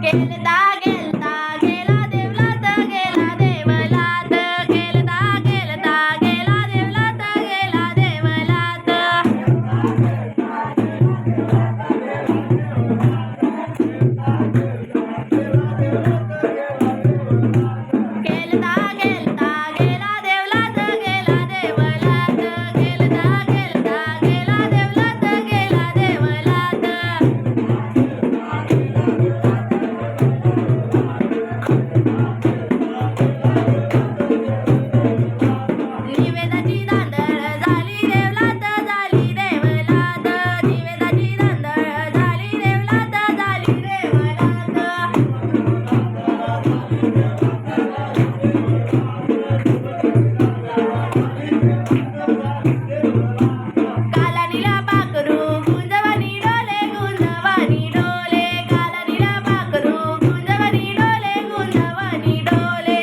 गेलता गेलता गेला देवलात गेला देवलात गेलता गेलता गेला देवलात गेला देवलात गेलता गेलता गेला देवलात गेला देवलात गेलता गेलता गेला देवलात गेला देवलात निवेदाची दांदळ झाली देवलात झाली देवलात निवेदाची दांदळ झाली देवलात झाली देवलात कालानीला पाखरू गुंजवणी डोले गुंजवणी डोले कालानीला पाखरू गुंजवणी डोले गुंजवणी डोले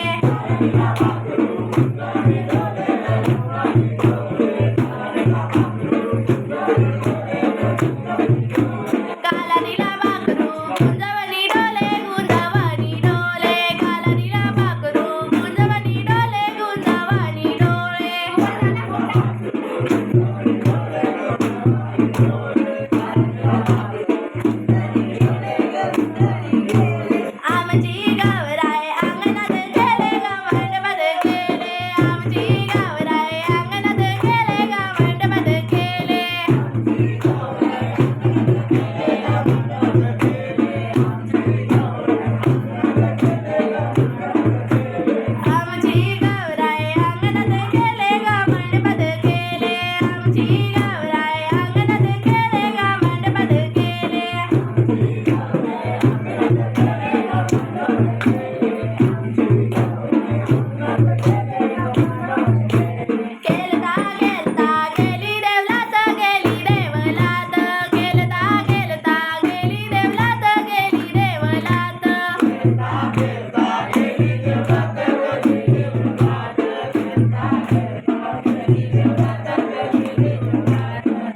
कालानीला पाखरू गुंजवणी डोले गुंजवणी डोले कालानीला पाखरू गुंजवणी डोले गुंजवणी डोले आमची गावराय अंगणात गेले गावंडपद केले आमची गावराय अंगणात गेले गावंडपद केले आमची गावराय अंगणात गेले गावंडपद केले आमची गावराय अंगणात गेले गावंडपद केले गेलता गेलता गेली देवलात गेली देवलात गेलता गेलता गेली देवलात गेली देवलात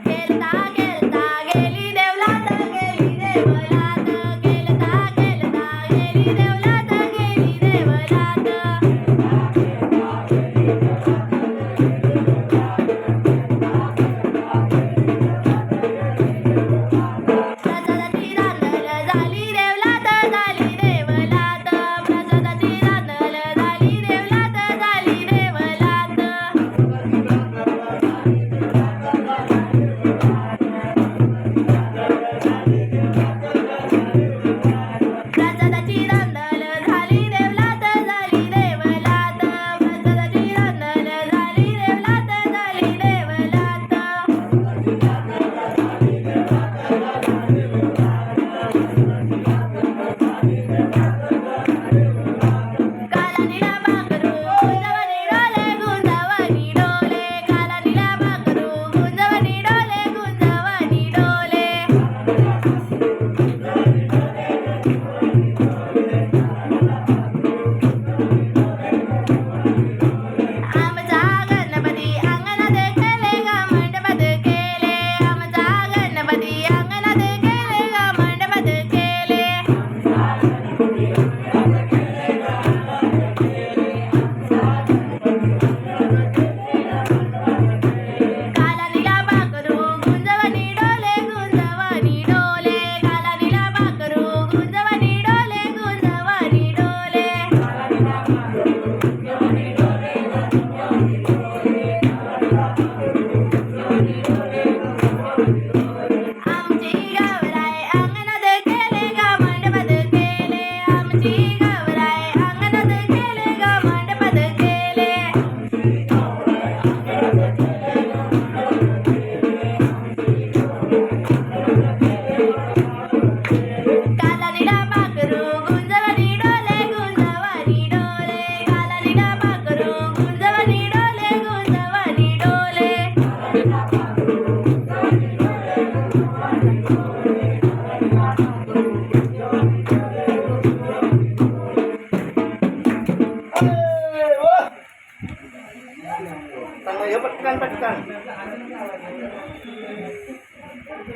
गेलता गेलता गेली देवलात गेली देवलात गेलता गेलता गेली देवलात गेली देवलात प्रसादाची दांदळ झाली देवलात झाली देवलात प्रसादाची दांदळ झाली देवलात झाली देवलात प्रसादाची दांदळ झाली देवलात झाली देवलात प्रसादाची दांदळ झाली देवलात चांगलं हे पटकन पटकन